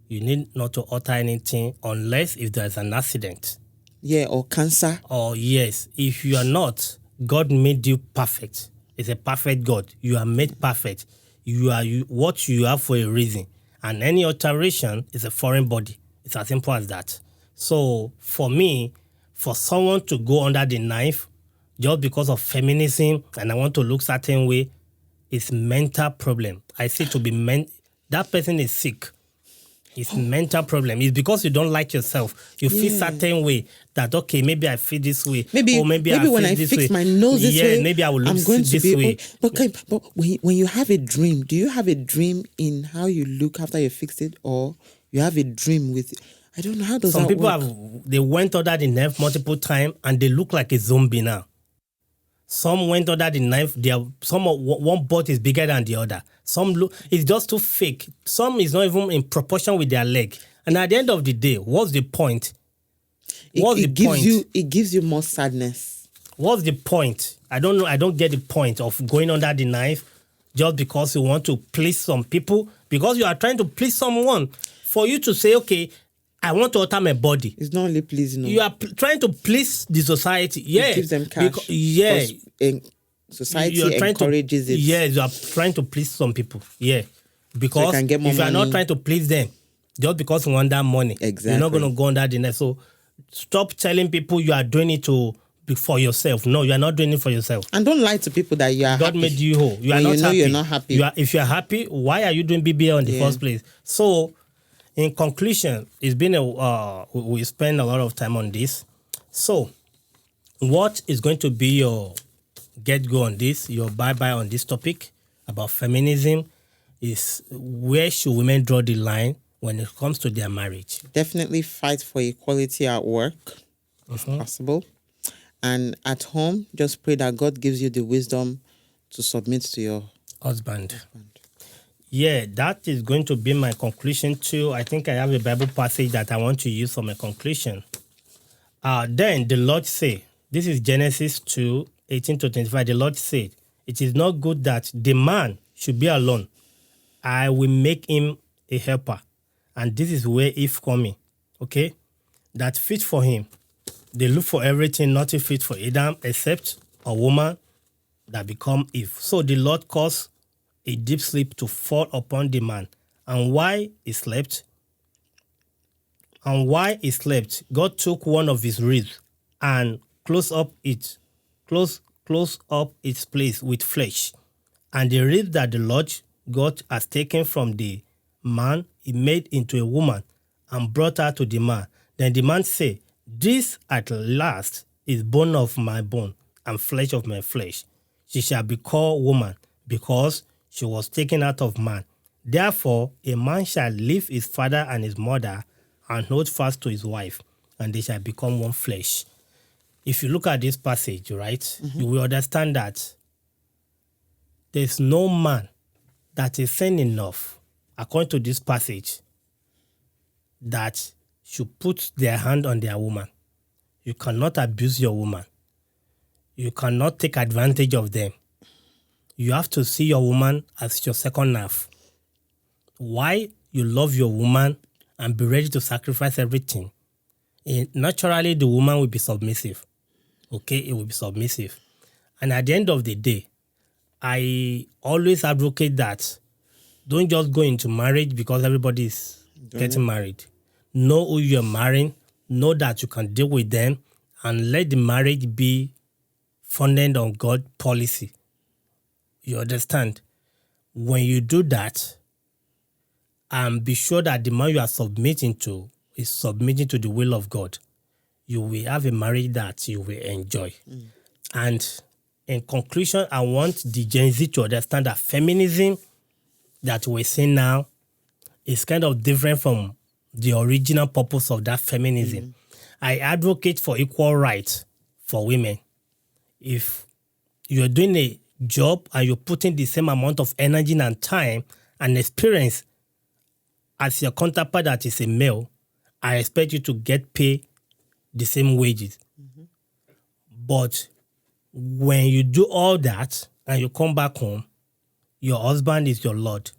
you need not to utter anything unless if there's an accident. Yeah, or cancer. Or yes, if you are not, God made you perfect. It's a perfect God. You are made perfect. You are what you are for a reason. And any alteration is a foreign body. It's as simple as that. So for me, for someone to go under the knife just because of feminism and I want to look certain way, it's mental problem. I say to be that person is sick. It's mental problem. It's because you don't like yourself. You feel certain way that, okay, maybe I feel this way. Maybe when I fix my nose this way, maybe I will look I'm going to this be way. But when you have a dream, do you have a dream in how you look after you fix it, or you have a dream with? I don't know, how does Some that people work? they went under the knife multiple times and they look like a zombie now. Some went under the knife. One butt is bigger than the other. Some it's just too fake. Some is not even in proportion with their leg. And at the end of the day, what's the point? It gives you more sadness. What's the point? I don't know. I don't get the point of going under the knife just because you want to please some people. Because you are trying to please someone. For you to say, okay, I want to alter my body. It's not only pleasing. You are trying to please the society. Yeah. It gives them cash. Society encourages it. Yes, you are trying to please some people. Yeah. Because so you can get more if you are money. not trying to please them, just because you want that money. Exactly. You're not going to go under the net. So stop telling people you are doing it for yourself. No, you are not doing it for yourself. And don't lie to people that you are God happy. made you whole. You are when not you know happy. you're not happy. If you are happy, why are you doing BBL in the first place? So, in conclusion, it's been we spend a lot of time on this. So, what is going to be your get-go on this, your bye-bye on this topic about feminism is where should women draw the line when it comes to their marriage? Definitely fight for equality at work, if possible. And at home, just pray that God gives you the wisdom to submit to your husband. Yeah, that is going to be my conclusion too. I think I have a Bible passage that I want to use for my conclusion. Then the Lord said, this is Genesis 2, 18 to 25. The Lord said, it is not good that the man should be alone. I will make him a helper. And this is where Eve coming. Okay? That fit for him. They look for everything, nothing fit for Adam except a woman that become Eve. So the Lord caused a deep sleep to fall upon the man. And while he slept, God took one of his ribs and closed up its place with flesh. And the rib that the Lord God has taken from the man, he made into a woman and brought her to the man. Then the man said, this at last is bone of my bone and flesh of my flesh. She shall be called woman, because she was taken out of man. Therefore, a man shall leave his father and his mother and hold fast to his wife, and they shall become one flesh. If you look at this passage, right, you will understand that there's no man that is sane enough, according to this passage, that should put their hand on their woman. You cannot abuse your woman. You cannot take advantage of them. You have to see your woman as your second half. Why you love your woman and be ready to sacrifice everything? Naturally, the woman will be submissive. Okay, it will be submissive. And at the end of the day, I always advocate that don't just go into marriage because everybody is getting married. Know who you're marrying, know that you can deal with them, and let the marriage be funded on God policy. You understand? When you do that, and be sure that the man you are submitting to is submitting to the will of God, you will have a marriage that you will enjoy. And in conclusion, I want the Gen Z to understand that feminism that we're seeing now is kind of different from the original purpose of that feminism. I advocate for equal rights for women. If you're doing a job and you're putting the same amount of energy and time and experience as your counterpart that is a male, I expect you to get paid the same wages. But when you do all that and you come back home, your husband is your Lord.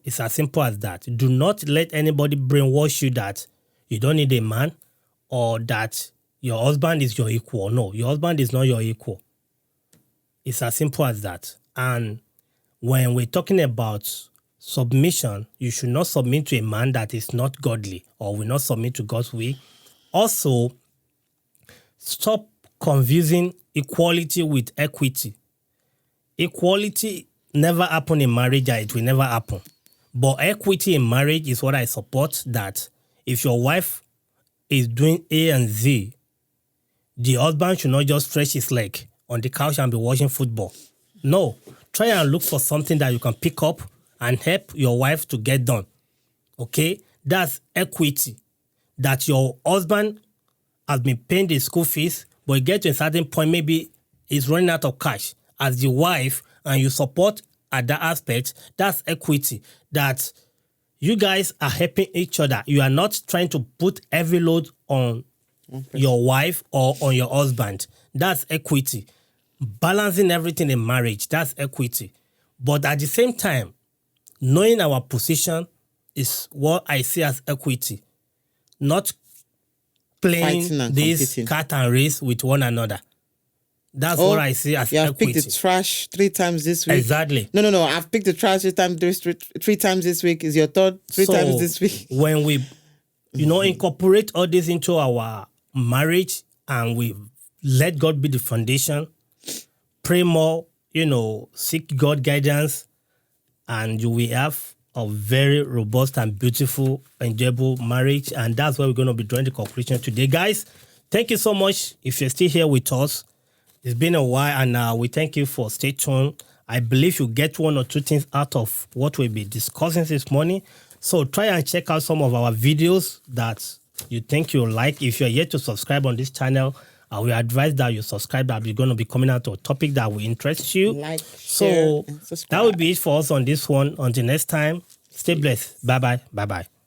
It's as simple as that. Do not let anybody brainwash you that you don't need a man or that your husband is your equal. No, your husband is not your equal. It's as simple as that. And when we're talking about submission, you should not submit to a man that is not godly or will not submit to God's will. Also, stop confusing equality with equity. Equality never happen in marriage, and it will never happen. But equity in marriage is what I support, that if your wife is doing A and Z, the husband should not just stretch his leg on the couch and be watching football. No, try and look for something that you can pick up and help your wife to get done. Okay? That's equity. That your husband has been paying the school fees, but you get to a certain point, maybe he's running out of cash. As the wife, and you support at that aspect, that's equity. That you guys are helping each other. You are not trying to put every load on your wife or on your husband. That's equity. Balancing everything in marriage, that's equity. But at the same time, knowing our position is what I see as equity. Not playing this cat and race with one another. That's Oh, what I see as you have picked the equity. trash 3 times this week. Exactly. No. I've picked the trash 3 times this week. Is your third 3 times So this week? when we, incorporate all this into our marriage and we let God be the foundation, pray more, seek God guidance, and you will have a very robust and beautiful, enjoyable marriage. And that's where we're going to be drawing the conclusion today. Guys, thank you so much. If you're still here with us, it's been a while, and we thank you for staying tuned. I believe you get one or two things out of what we'll be discussing this morning. So try and check out some of our videos that you think you'll like. If you're yet to subscribe on this channel, I will advise that you subscribe, that we're going to be coming out to a topic that will interest you. Like, So share, and subscribe. that will be it for us on this one. Until next time, stay blessed. Bye-bye. Bye-bye.